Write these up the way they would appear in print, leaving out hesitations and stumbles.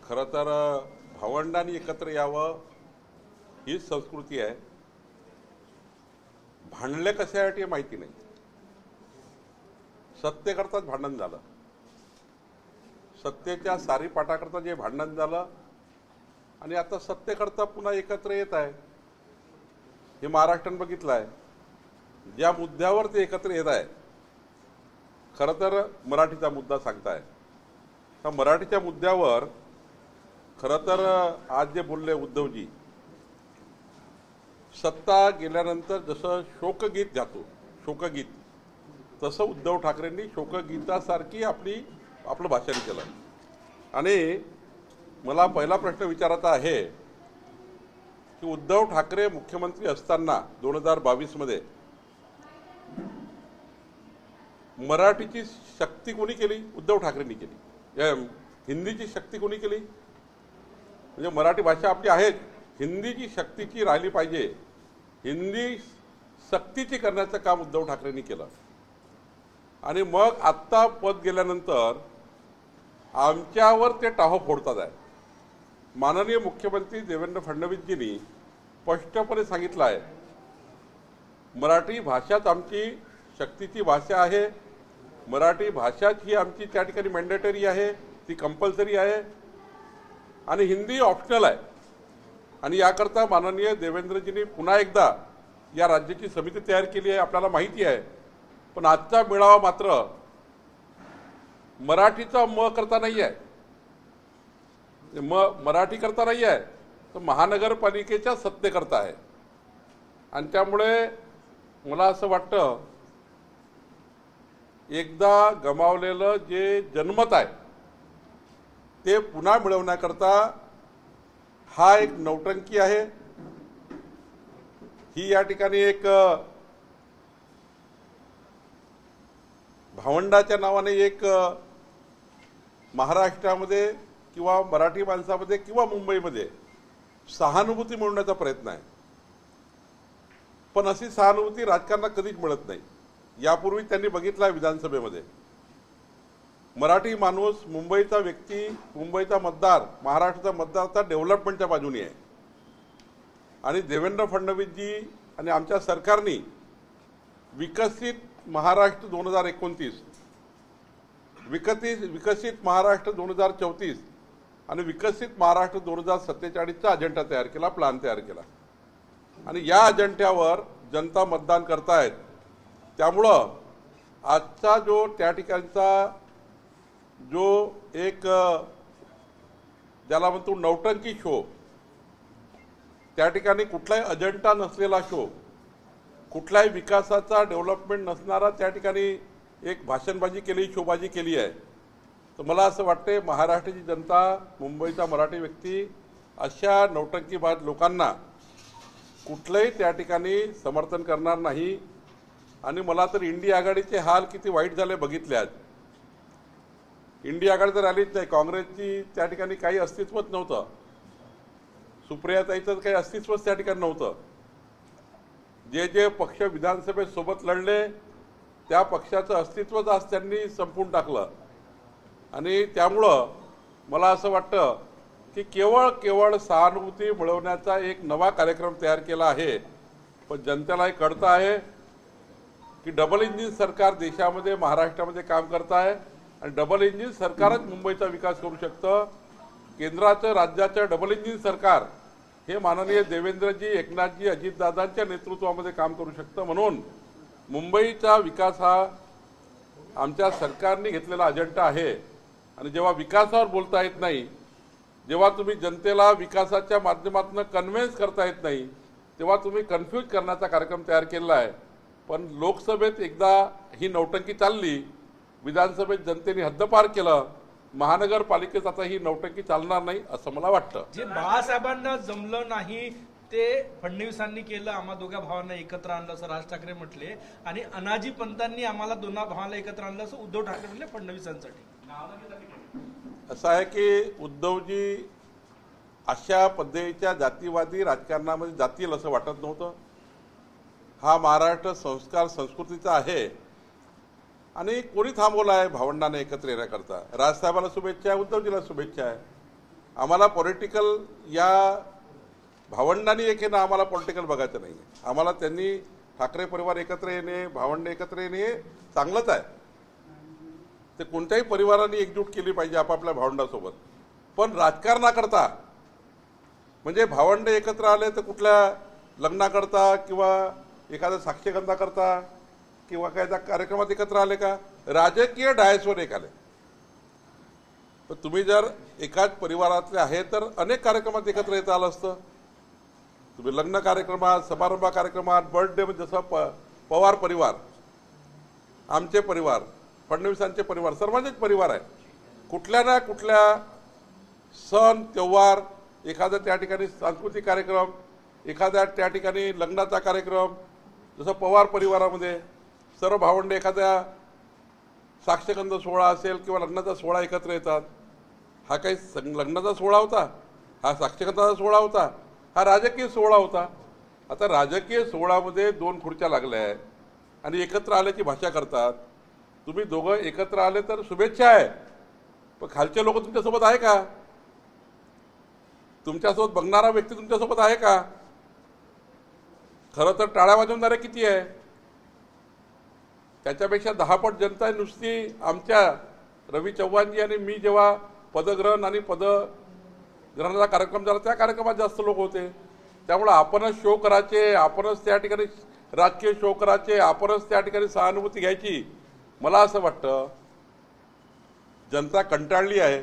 खरं तर भावंडांनी एकत्र यावं हीच संस्कृती आहे। भांडले कशासाठी माहिती नाही, सत्तेकरताच भांडण झालं, सत्तेच्या सारी पाठाकरता जे भांडण झालं आणि आता सत्तेकरता पुन्हा एकत्र येत आहे। हे महाराष्ट्राने बघितलं आहे, ज्या मुद्द्यावर ते एकत्र येत आहे। खरं तर मराठीचा मुद्दा सांगताय, त्या मराठीच्या मुद्द्यावर खरं तर आज जे बोलले उद्धवजी, सत्ता गेल्यानंतर जसं शोकगीत गातो, शोकगीत, तसं उद्धव ठाकरेंनी शोकगीतासारखी आपलं भाषण केलं। आणि मला पहिला प्रश्न विचारायचा आहे की उद्धव ठाकरे मुख्यमंत्री असताना 2022 मध्ये मराठीची शक्ती कोणी केली? उद्धव ठाकरेंनी केली। हिंदीची शक्ती कोणी केली? म्हणजे मराठी भाषा आपली आहे, हिंदीची शक्तीची राहिली पाहिजे, हिंदी सक्तीची करण्याचं काम उद्धव ठाकरेंनी केलं। आणि मग आत्ता पद गेल्यानंतर आमच्यावर ते टाहो फोडतात आहे। माननीय मुख्यमंत्री देवेंद्र फडणवीसजींनी स्पष्टपणे सांगितलं आहे, मराठी भाषाच आमची शक्तीची भाषा आहे, मराठी भाषाच ही आमची त्या ठिकाणी मॅन्डेटरी आहे, ती कंपल्सरी आहे आणि हिंदी ऑप्शनल आहे। आणि याकरता माननीय देवेंद्रजींनी पुन्हा एकदा या राज्याची समिती तयार केली आहे, आपल्याला माहिती आहे। पण आजचा मेळावा मात्र मराठीचा म करता नाही आहे, मराठी करता नाही आहे, तर महानगरपालिकेच्या सत्तेकरता आहे। आणि त्यामुळे मला असं वाटतं एकदा गमावलेलं जे जनमत आहे ते पुन्हा मिळवण्याकरता हा एक नौटंकी आहे। ही या ठिकाणी एक भावंडाच्या नावाने एक महाराष्ट्रामध्ये किंवा मराठी माणसामध्ये किंवा मुंबईमध्ये सहानुभूती मिळवण्याचा प्रयत्न आहे। पण अशी सहानुभूती राजकारणात कधीच मिळत नाही। यापूर्वी त्यांनी बघितलं आहे विधानसभेमध्ये, मराठी माणूस, मुंबईचा व्यक्ती, मुंबईचा मतदार, महाराष्ट्राचा मतदार डेव्हलपमेंटच्या बाजूने आहे। आणि देवेंद्र फडणवीसजी आणि आमच्या सरकारने विकसित महाराष्ट्र 2029, विकसित महाराष्ट्र 2034 आणि विकसित महाराष्ट्र 2047चा अजेंडा तयार केला, प्लॅन तयार केला। आणि या अजेंड्यावर जनता मतदान करतायत। त्यामुळं आजचा जो त्या ठिकाणचा जो एक ज्याला म्हणतो नौटंकी शो, त्या ठिकाणी कुठलाही अजेंडा नसलेला शो, कुठल्याही विकासाचा डेव्हलपमेंट नसणारा त्या ठिकाणी एक भाषणबाजी केली, शोबाजी केली आहे। तर मला असं वाटते महाराष्ट्राची जनता, मुंबईचा मराठी व्यक्ती अशा नौटंकीबाज लोकांना कुठलंही त्या ठिकाणी समर्थन करणार नाही। आणि मला तर इंडिया आघाडीचे हाल किती वाईट झाले बघितले आहेत। इंडिया आघाडी तर आलीच नाही, काँग्रेसची त्या ठिकाणी काही अस्तित्वच नव्हतं, सुप्रियाताईचं काही अस्तित्वच त्या ठिकाणी नव्हतं। जे जे पक्ष विधानसभेत सोबत लढले त्या पक्षाचं अस्तित्वच आज त्यांनी संपवून टाकलं। आणि त्यामुळं मला असं वाटतं की केवळ सहानुभूती मिळवण्याचा एक नवा कार्यक्रम तयार केला आहे। पण जनतेला हे कळतं आहे की डबल इंजिन सरकार देशामध्ये, महाराष्ट्रामध्ये काम करत आहे आणि डबल इंजिन सरकारच मुंबईचा विकास करू शकतं। केंद्राचं, राज्याचं डबल इंजिन सरकार हे माननीय देवेंद्रजी, एकनाथजी, अजितदादांच्या नेतृत्वामध्ये काम करू शकतं। म्हणून मुंबईचा विकास हा आमच्या सरकारने घेतलेला अजेंडा आहे। आणि जेव्हा विकासावर बोलता येत नाही, जेव्हा तुम्ही जनतेला विकासाच्या माध्यमातून कन्व्हिन्स करता येत नाही, तेव्हा तुम्ही कन्फ्यूज करण्याचा कार्यक्रम तयार केलेला आहे। पण लोकसभेत एकदा ही नौटंकी चालली, विधानसभेत जनतेने हद्दपार केलं, महानगरपालिकेत आता ही नौटंकी चालणार नाही असं मला वाटतं। जे बाळासाहेबांना जमलं नाही ते फडणवीसांनी केलं, आम्हा दोघा भावांना एकत्र आणलं असं राज ठाकरे म्हटले, आणि अनाजी पंतांनी आम्हाला दोन्हा भावांना एकत्र आणलं असं उद्धव ठाकरे म्हटले फडणवीसांसाठी। असं आहे की उद्धवजी अशा पद्धतीच्या जातीवादी राजकारणामध्ये जातील असं वाटत नव्हतं। हा महाराष्ट्र संस्कार संस्कृतीचा आहे आणि कोणी थांबवला आहे भावंडांना एकत्र येण्याकरता? राजसाहेबांना शुभेच्छा आहे, उद्धवजीला शुभेच्छा आहे। आम्हाला पॉलिटिकल या भावंडांनी एक येणं आम्हाला पॉलिटिकल बघायचं नाही. आम्हाला त्यांनी ठाकरे परिवार एकत्र येणे, भावंड एकत्र येणे हे चांगलंच आहे. ते कोणत्याही परिवाराने एकजूट केली पाहिजे आपापल्या भावंडासोबत. पण राजकारणाकरता म्हणजे भावंड एकत्र आले तर कुठल्या लग्नाकरता किंवा एखाद्या साक्षीगंधाकरता किंवा एखाद्या कार्यक्रमात एकत्र आले का? राजकीय डायसवर एक आले. पण तुम्ही जर एकाच परिवारातले आहे तर अनेक कार्यक्रमात एकत्र येता आलं असतं. तुम्ही लग्न कार्यक्रमात, समारंभ कार्यक्रमात, बर्थडे जसं पवार परिवार, आमचे परिवार, फडणवीसांचे परिवार, सर्वांचेच परिवार आहे. कुठल्या ना कुठल्या सण त्योहार, एखादा त्या ठिकाणी सांस्कृतिक कार्यक्रम, एखाद्या त्या ठिकाणी लग्नाचा कार्यक्रम, जसं पवार परिवारामध्ये सर्व भावंड एखाद्या साक्षगंध सोहळा असेल किंवा लग्नाचा सोहळा एकत्र येतात. हा काही लग्नाचा सोहळा होता, हा साक्षगंधाचा सोहळा होता, हा राजकीय सोहळा होता. आता राजकीय सोहळ्यामध्ये दोन खुर्च्या लागल्या आहेत आणि एकत्र आल्याची भाषा करतात. तुम्ही दोघं एकत्र आले तर शुभेच्छा आहे, पण खालचे लोक तुमच्यासोबत आहे का? तुमच्यासोबत बघणारा व्यक्ती तुमच्यासोबत आहे का? खरं तर टाळ्या वाजवणारे किती आहे? त्याच्यापेक्षा 10 पट जनता नुसती आमच्या रवी चव्हाणजी आणि मी जेव्हा पदग्रहण आणि पदग्रहणाचा कार्यक्रम झाला त्या कार्यक्रमात जास्त लोक होते. त्यामुळे आपणच शो करायचे, आपणच त्या ठिकाणी राजकीय शो करायचे, आपणच त्या ठिकाणी सहानुभूती घ्यायची. मला असं वाटतं जनता कंटाळली आहे.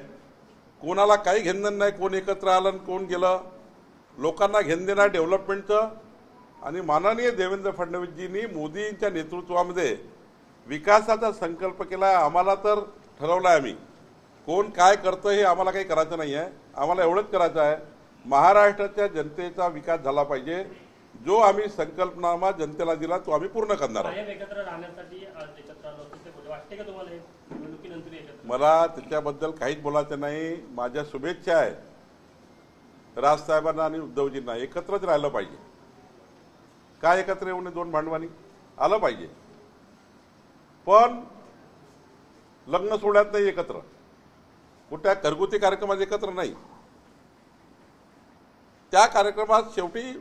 कोणाला काही घेणं नाही कोण एकत्र आलं आणि कोण गेलं. लोकांना घेणं देणार डेव्हलपमेंटचं. आणि माननीय देवेंद्र फडणवीसजींनी मोदींच्या नेतृत्वामध्ये विकासाचा संकल्प केला. आम्हाला तर ठरवलं आहे आम्ही कोण काय करतं हे आम्हाला काही करायचं नाही आहे. आम्हाला एवढंच करायचं आहे महाराष्ट्राच्या जनतेचा विकास झाला पाहिजे. जो आम्ही संकल्पनामा जनतेला दिला तो आम्ही पूर्ण करणार आहोत. मला त्याच्याबद्दल काहीच बोलायचं नाही. माझ्या शुभेच्छा आहे राजसाहेबांना आणि उद्धवजींना. एकत्रच राहिलं पाहिजे. काय एकत्र येऊन दोन भांडवानी आलं पाहिजे, पण लग्न सोहळ्यात नाही एकत्र, कुठल्या घरगुती कार्यक्रमात एकत्र नाही. त्या कार्यक्रमात शेवटी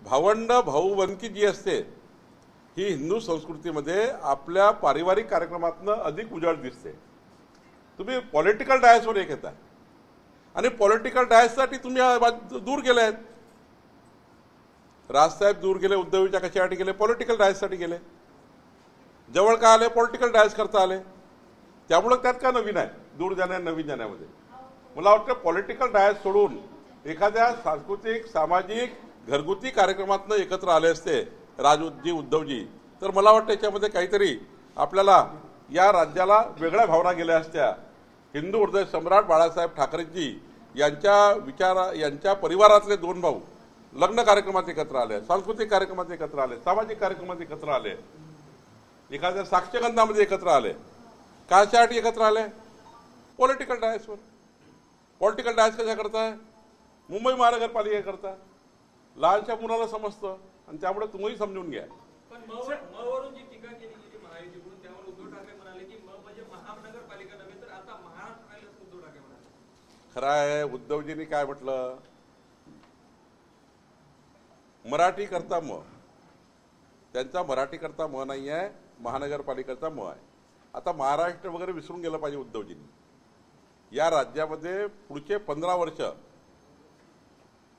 भावंड भाऊबंदकी जी असते ही हिंदू संस्कृतीमध्ये आपल्या पारिवारिक कार्यक्रमातनं अधिक उजाड दिसते. तुम्ही पॉलिटिकल डायसवर एक येता आणि पॉलिटिकल डायससाठी तुम्ही दूर गेले आहेत. राजसाहेब दूर गेले, उद्धवच्या कशासाठी गेले? पॉलिटिकल डायससाठी गेले. जवळ का आले? पॉलिटिकल डायस करता आले. त्यामुळं त्यात का नवीन आहे दूर जाण्या नवीन जाण्यामध्ये? मला वाटतं पॉलिटिकल डायस सोडून एखाद्या सांस्कृतिक सामाजिक घरगुती कार्यक्रमातनं एकत्र आले असते राजूजी उद्धवजी तर मला वाटतं याच्यामध्ये काहीतरी आपल्याला या राज्याला वेगळ्या भावना गेल्या असत्या. हिंदू हृदय सम्राट बाळासाहेब ठाकरेजी यांच्या परिवारातले दोन भाऊ लग्न कार्यक्रमात एकत्र आले, सांस्कृतिक कार्यक्रमात एकत्र आले, सामाजिक कार्यक्रमात एकत्र आले, एखाद्या साक्षगंधामध्ये एकत्र आले. कशासाठी एकत्र आले? पॉलिटिकल डायसवर. पॉलिटिकल डायस कशा करताय? मुंबई महानगरपालिका करता. लहानशा मुलाला समजतं आणि त्यामुळे तुम्ही समजून घ्या. पण मवरून जी टीका केली गेली महायुतीकडून त्यावर उद्धव ठाकरे म्हणाले की म म्हणजे महानगरपालिका नव्हे तर आता महाराष्ट्र राहिलं असं उद्धव ठाकरे म्हणाले. खरं आहे उद्धवजींनी काय म्हटलं? मराठी करता म. त्यांचा मराठी करता म नाही आहे, महानगरपालिकेचा म आहे. आता महाराष्ट्र वगैरे विसरून गेलं पाहिजे उद्धवजींनी. या राज्यामध्ये पुढचे 15 वर्ष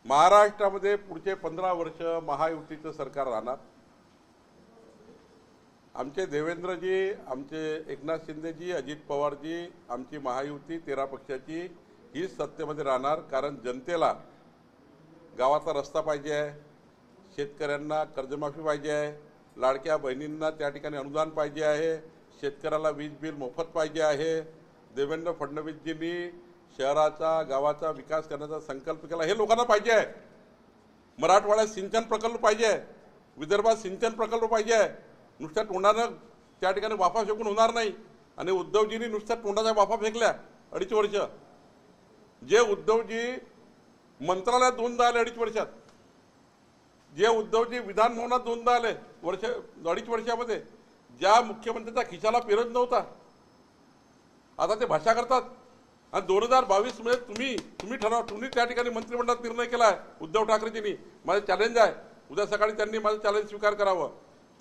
महाराष्ट्रामध्ये पुढचे 15 वर्ष महायुतीचं सरकार राहणार. आमचे देवेंद्रजी, आमचे एकनाथ शिंदेजी, अजित पवारजी, आमची महायुती 13 पक्षाची हीच सत्तेमध्ये राहणार. कारण जनतेला गावाचा रस्ता पाहिजे आहे, शेतकऱ्यांना कर्जमाफी पाहिजे आहे, लाडक्या बहिणींना त्या ठिकाणी अनुदान पाहिजे आहे, शेतकऱ्याला वीज बिल मोफत पाहिजे आहे. देवेंद्र फडणवीसजींनी शहराचा गावाचा विकास करण्याचा संकल्प केला. हे लोकांना पाहिजे आहे. मराठवाड्यात सिंचन प्रकल्प पाहिजे आहे, विदर्भात सिंचन प्रकल्प पाहिजे आहे. नुसत्या तोंडानं त्या ठिकाणी वाफा फेकून होणार नाही. आणि उद्धवजींनी नुसत्या तोंडाच्या वाफा फेकल्या 2.5 वर्ष. जे उद्धवजी मंत्रालयात 2दा आले 2.5 वर्षात, जे उद्धवजी विधान भवनात 2दा आले 2.5 वर्षामध्ये, ज्या मुख्यमंत्र्यांचा खिशाला पेरत नव्हता आता ते भाषा करतात आणि 2022 मध्ये तुम्ही त्या ठिकाणी मंत्रिमंडळात निर्णय केलाय उद्धव ठाकरेजींनी. माझं चॅलेंज आहे, उद्या सकाळी त्यांनी माझं चॅलेंज स्वीकार करावं.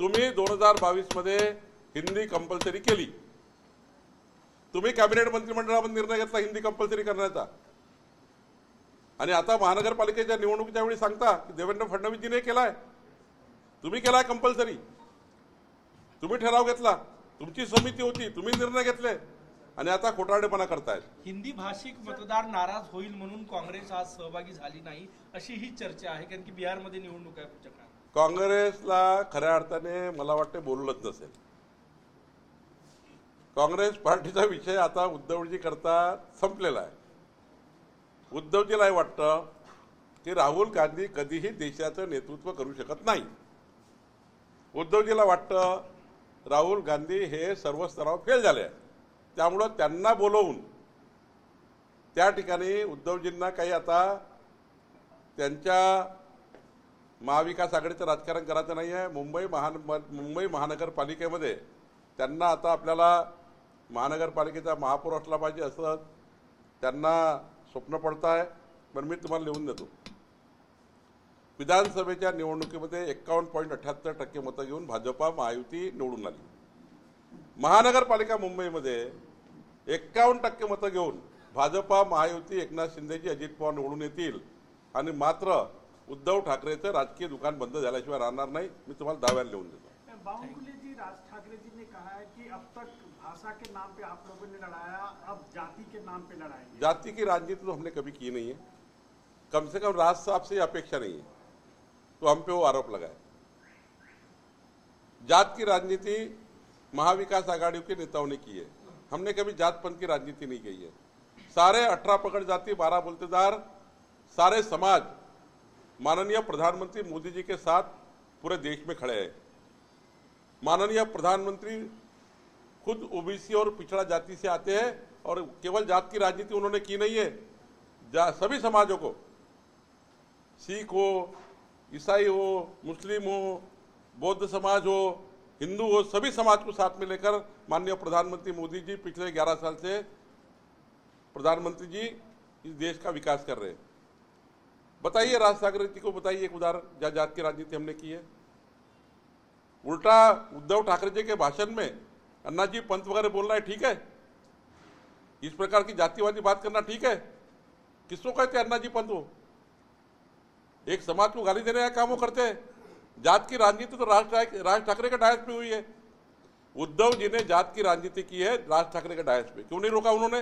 तुम्ही 2022 मध्ये हिंदी कंपल्सरी केली. तुम्ही कॅबिनेट मंत्रिमंडळामध्ये निर्णय घेतला हिंदी कंपल्सरी करण्याचा. आणि आता महानगरपालिकेच्या निवडणुकीच्या वेळी सांगता की देवेंद्र फडणवीसजीने केलाय. तुम्ही केलाय कंपल्सरी. तुम्ही ठराव घेतला, तुमची समिती होती, तुम्ही निर्णय घेतले आणि आता खोटारडेपणा करतायत. हिंदी भाषिक मतदार नाराज होईल म्हणून काँग्रेस आज सहभागी झाली नाही अशी ही चर्चा आहे, कारण की बिहारमध्ये निवडणूक आहे पुढच्या काळात. काँग्रेसला खऱ्या अर्थाने मला वाटते बोललंच नसेल. काँग्रेस पार्टीचा विषय आता उद्धवजी करता संपलेला आहे. उद्धवजीला वाटतं की राहुल गांधी कधीही देशाचं नेतृत्व करू शकत नाही. उद्धवजीला वाटतं राहुल गांधी हे सर्व स्तरावर फेल झाले आहे. त्यामुळं त्यांना बोलवून त्या ठिकाणी उद्धवजींना काही आता त्यांच्या महाविकास आघाडीचं राजकारण करायचं नाही आहे. मुंबई महानगरपालिकेमध्ये त्यांना आता आपल्याला महानगरपालिकेचा महापौर असला पाहिजे असं त्यांना स्वप्न पडत आहे. पण मी तुम्हाला लिहून देतो, विधानसभेच्या निवडणुकीमध्ये 51.78% मतं घेऊन भाजपा महायुती निवडून आली. महानगरपालिका मुंबईमध्ये 51% मतं घेऊन भाजपा महायुती एकनाथ शिंदेजी अजित पवार निवडून येतील आणि मात्र उद्धव ठाकरेचं राजकीय दुकान बंद झाल्याशिवाय राहणार नाही. मी तुम्हाला दाव्याला लिहून देतो. बावनकुळे जी, राज ठाकरे जी ने कहा है कि अब तक भाषा के नाम पे आप लोगों ने लड़ाया, अब जाति के नाम पे लड़ाएंगे. जाति की राजनीति तो हमने कभी की नहीं है. कम से कम राज साहब से अपेक्षा नहीं है तो हम पे वो आरोप लगाए. जात की राजनीति महाविकास आघाड़ी के नेताओं ने की है. हमने कभी जात पंथ की राजनीति नहीं की है. सारे 18 पकड़ जाति 12 बोलतेदार सारे समाज माननीय प्रधानमंत्री मोदी जी के साथ पूरे देश में खड़े हैं. माननीय प्रधानमंत्री खुद ओबीसी और पिछड़ा जाति से आते हैं और केवल जात की राजनीति उन्होंने की नहीं है. सभी समाजों को, सिख हो, ईसाई हो, मुस्लिम हो, बौद्ध समाज हो, हिंदू हो, सभी समाज को साथ में लेकर माननीय प्रधानमंत्री मोदी जी पिछले 11 साल से प्रधानमंत्री जी इस देश का विकास कर रहे हैं. बताइए राज ठाकरे जी को बताइए एक उदाहरण जहाँ जात की राजनीति हमने की है. उल्टा उद्धव ठाकरे जी के भाषण में अन्नाजी पंत वगैरह बोलना है ठीक है? इस प्रकार की जातिवादी बात करना ठीक है? किसको कहते हैं अन्नाजी पंत? वो एक समाज को गाली देने का काम वो करते हैं. जात की राजनीति तो राज ठाकरे के डायस पे हुई है. उद्धव जी ने जात की राजनीति की है राज ठाकरे के डायस पे. क्यों नहीं रोका उन्होंने?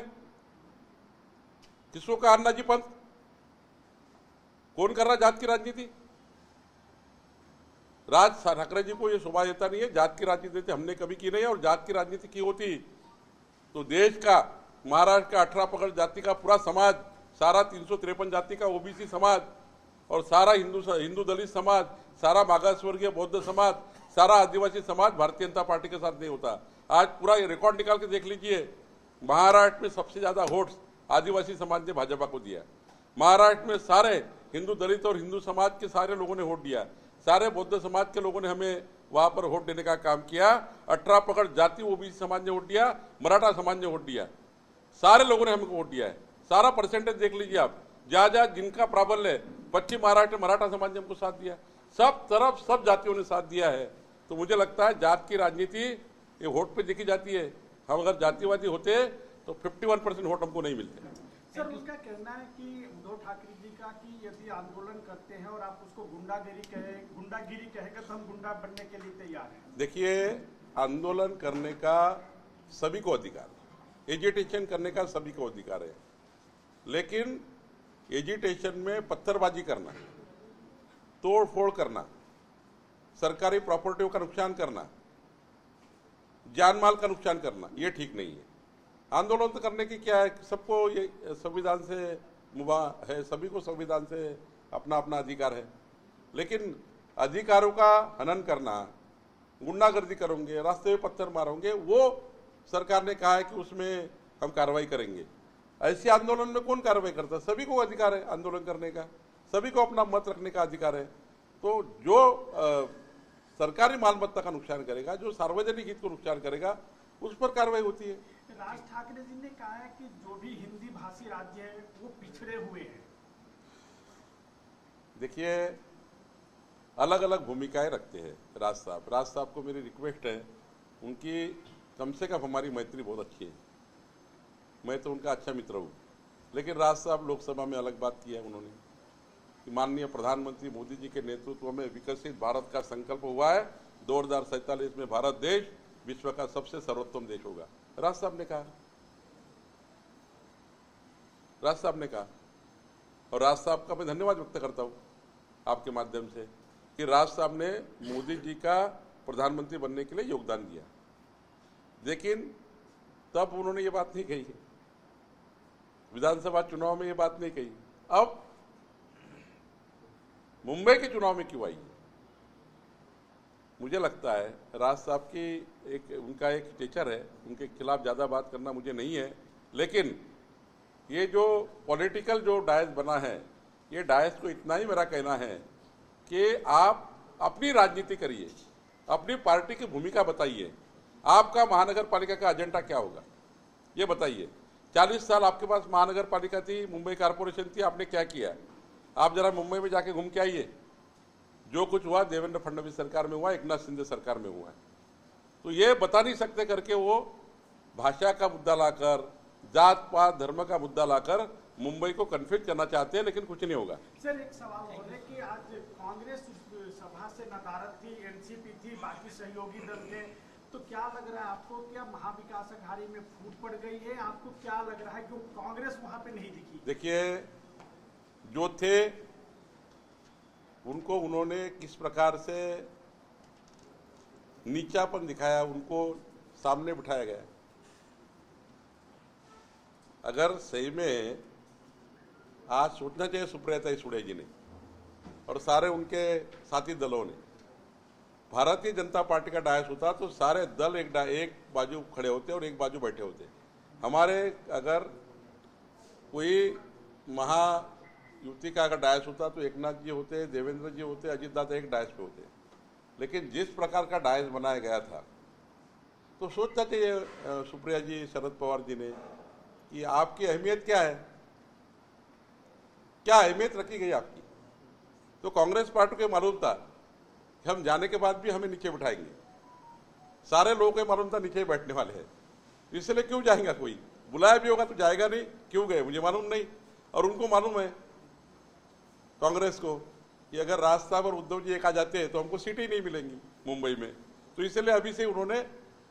किसको कहा अन्नाजी पंत? कौन कर रहा जात की राजनीति? राज ठाकरे जी को ये शोभा देता नहीं है. जात की राजनीति हमने कभी की नहीं है. और जात की राजनीति की होती तो देश का, महाराष्ट्र का 18 पकड़ जाति का पूरा समाज, सारा 353 जाति का ओबीसी समाज और सारा हिंदू दलित समाज, सारा मागासवर्गीय बौद्ध समाज, सारा आदिवासी समाज भारतीय जनता पार्टी के साथ नहीं होता. आज पूरा ये रिकॉर्ड निकाल के देख लीजिए. महाराष्ट्र में सबसे ज्यादा वोट्स आदिवासी समाज ने भाजपा को दिया. महाराष्ट्र में सारे हिंदू दलित और हिंदू समाज के सारे लोगों ने वोट दिया. सारे बौद्ध समाज के लोगों ने हमें वहां पर वोट देने का काम किया. 18 पकड़ जाति ओबीसी समाज ने वोट दिया, मराठा समाज ने वोट दिया. सारे लोगों ने हमको वोट दिया है. सारा परसेंटेज देख लीजिए आप. जहां जहां जिनका प्राबल्य है, पश्चिम महाराष्ट्र मराठा समाज ने हमको साथ दिया. सब तरफ सब जातियों ने साथ दिया है. तो मुझे लगता है जात की राजनीति ये वोट पे देखी जाती है. हम अगर जातिवादी होते तो 51% वोट हमको नहीं मिलते. सर, उसका कहना है कि उद्धव ठाकरे जी का कि यदि आंदोलन करते हैं और आप उसको गुंडागिरी कहेगा तो हम गुंडा बनने के लिए तैयार हैं. देखिए, आंदोलन करने का सभी को अधिकार है, एजिटेशन करने का सभी को अधिकार है. लेकिन एजिटेशन में पत्थरबाजी करना, तोड़-फोड़ करना, सरकारी प्रॉपर्टियों का नुकसान करना, जान माल का नुकसान करना, ये ठीक नहीं है. आंदोलन तो करने की क्या है, सबको ये संविधान से मुबाह है, सभी को संविधान से अपना अपना अधिकार है. लेकिन अधिकारों का हनन करना, गुंडागर्दी करोगे, रास्ते में पत्थर मारोगे, वो सरकार ने कहा है कि उसमें हम कार्रवाई करेंगे. ऐसे आंदोलन में कौन कार्रवाई करता? सभी को अधिकार है आंदोलन करने का, सभी को अपना मत रखने का अधिकार है. तो जो सरकारी मालमत्ता का नुकसान करेगा, जो सार्वजनिक हित को नुकसान करेगा, उस पर कार्रवाई होती है. राज ठाकरे जी ने कहा है कि जो भी हिंदी आदिवासी राज्य है वो पिछड़े हुए हैं। देखिए, अलग अलग भूमिकाएं रखते हैं राज साहब को मेरी रिक्वेस्ट है, उनकी कम से कम हमारी मैत्री बहुत अच्छी है, मैं तो उनका अच्छा मित्र हूँ, लेकिन राज साहब लोकसभा में अलग बात की है उन्होंने कि माननीय प्रधानमंत्री मोदी जी के नेतृत्व में विकसित भारत का संकल्प हुआ है, 2047 में भारत देश विश्व का सबसे सर्वोत्तम देश होगा। राज साहब ने कहा और राज साहब का मैं धन्यवाद व्यक्त करता हूं आपके माध्यम से कि राज साहब ने मोदी जी का प्रधानमंत्री बनने के लिए योगदान दिया, लेकिन तब उन्होंने ये बात नहीं कही है, विधानसभा चुनाव में ये बात नहीं कही। अब मुंबई के चुनाव में क्यों आई? मुझे लगता है राज साहब की उनका एक नेचर है, उनके खिलाफ ज्यादा बात करना मुझे नहीं है, लेकिन ये जो पॉलिटिकल जो डायस बना है, ये डायस को इतना ही मेरा कहना है कि आप अपनी राजनीति करिए, अपनी पार्टी की भूमिका बताइए, आपका महानगर पालिका का एजेंडा क्या होगा ये बताइए। 40 साल आपके पास महानगर पालिका थी, मुंबई कारपोरेशन थी, आपने क्या किया? आप जरा मुंबई में जाके घूम के आइए, जो कुछ हुआ देवेंद्र फडणवीस सरकार में हुआ, एकनाथ शिंदे सरकार में हुआ है। तो ये बता नहीं सकते करके वो भाषा का मुद्दा लाकर, जात पात धर्म का मुद्दा लाकर मुंबई को कन्फ्यूज करना चाहते हैं, लेकिन कुछ नहीं होगा। सर, एक सवाल हो रहा है कि आज कांग्रेस सभा से नदारद थी, एनसीपी थी, बाकी सहयोगी दल थे, तो क्या लग रहा है आपको, क्या महाविकास अघाड़ी में फूट पड़ गई है? आपको क्या लग रहा है कि कांग्रेस वहां पे नहीं दिखी? देखिए, जो थे उनको उन्होंने किस प्रकार से नीचापन दिखाया, उनको सामने बिठाया गया। अगर सही में आज सोचना चाहिए सुप्रिया सुळे जी ने और सारे उनके साथी दलों ने, भारतीय जनता पार्टी का डायस होता तो सारे दल एक बाजू खड़े होते और एक बाजू बैठे होते। हमारे अगर कोई महायुति का अगर डायस होता तो एकनाथ जी होते, देवेंद्र जी होते, अजित दादा एक डायस पे होते, लेकिन जिस प्रकार का डायस बनाया गया था तो सोचना चाहिए सुप्रिया जी, शरद पवार जी ने कि आपकी अहमियत क्या है, क्या अहमियत रखी गई आपकी। तो कांग्रेस पार्टी को मालूम था कि हम जाने के बाद भी हमें नीचे बिठाएंगे, सारे लोगों को मालूम था नीचे बैठने वाले हैं, इसलिए क्यों जाएगा? कोई बुलाया भी होगा तो जाएगा नहीं, क्यों गए मुझे मालूम नहीं। और उनको मालूम है कांग्रेस को कि अगर राज साहब और उद्धव जी एक आ जाते हैं तो हमको सीट ही नहीं मिलेंगी मुंबई में, तो इसलिए अभी से उन्होंने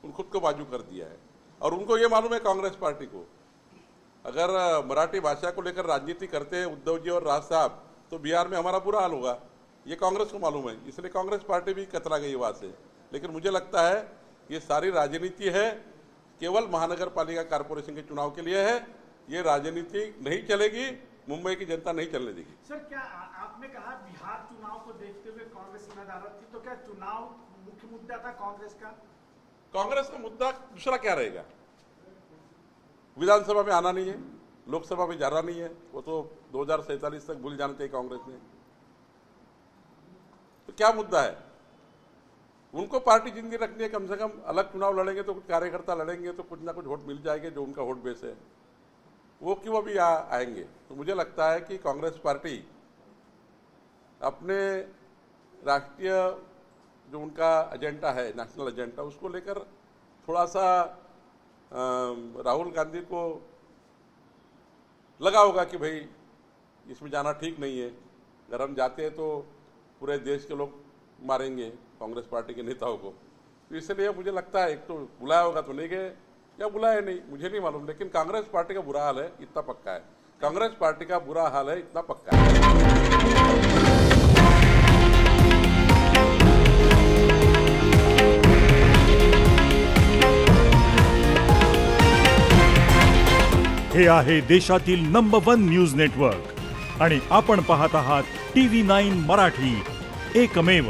खुद को बाजू कर दिया है। और उनको ये मालूम है कांग्रेस पार्टी को, अगर मराठी भाषा को लेकर राजनीति करते हैं उद्धव जी और राज साहब तो बिहार में हमारा बुरा हाल होगा, ये कांग्रेस को मालूम है, इसलिए कांग्रेस पार्टी भी कतरा गई वहां से। लेकिन मुझे लगता है ये सारी राजनीति है, केवल महानगर पालिका कारपोरेशन के चुनाव के लिए है, ये राजनीति नहीं चलेगी, मुंबई की जनता नहीं चलने देगी। सर, क्या आपने कहा बिहार चुनाव को देखते हुए कांग्रेस नदारद थी, तो क्या चुनाव मुख्य मुद्दा था कांग्रेस का? कांग्रेस का मुद्दा दूसरा क्या रहेगा? विधानसभा में आना नहीं है, लोकसभा में जाना नहीं है, वो तो 2047 तक भूल जाना चाहिए कांग्रेस ने। तो क्या मुद्दा है? उनको पार्टी जिंदगी रखनी है, कम से कम अलग चुनाव लड़ेंगे तो कुछ कार्यकर्ता लड़ेंगे तो कुछ ना कुछ वोट मिल जाएंगे, जो उनका वोट बेस है वो क्यों अभी आएंगे। तो मुझे लगता है कि कांग्रेस पार्टी अपने राष्ट्रीय जो उनका एजेंडा है, नेशनल एजेंडा, उसको लेकर थोड़ा सा राहुल गांधी को लगा होगा कि भाई इसमें जाना ठीक नहीं है, अगर हम जाते हैं तो पूरे देश के लोग मारेंगे कांग्रेस पार्टी के नेताओं को, तो इसलिए मुझे लगता है एक तो बुलाया होगा तो नहीं गए या बुलाया नहीं, मुझे नहीं मालूम, लेकिन कांग्रेस पार्टी का बुरा हाल है इतना पक्का है, कांग्रेस पार्टी का बुरा हाल है इतना पक्का है। हे आहे देशातील नंबर 1 न्यूज नेटवर्क आणि आपण पाहत आहात TV9 मराठी, एकमेव।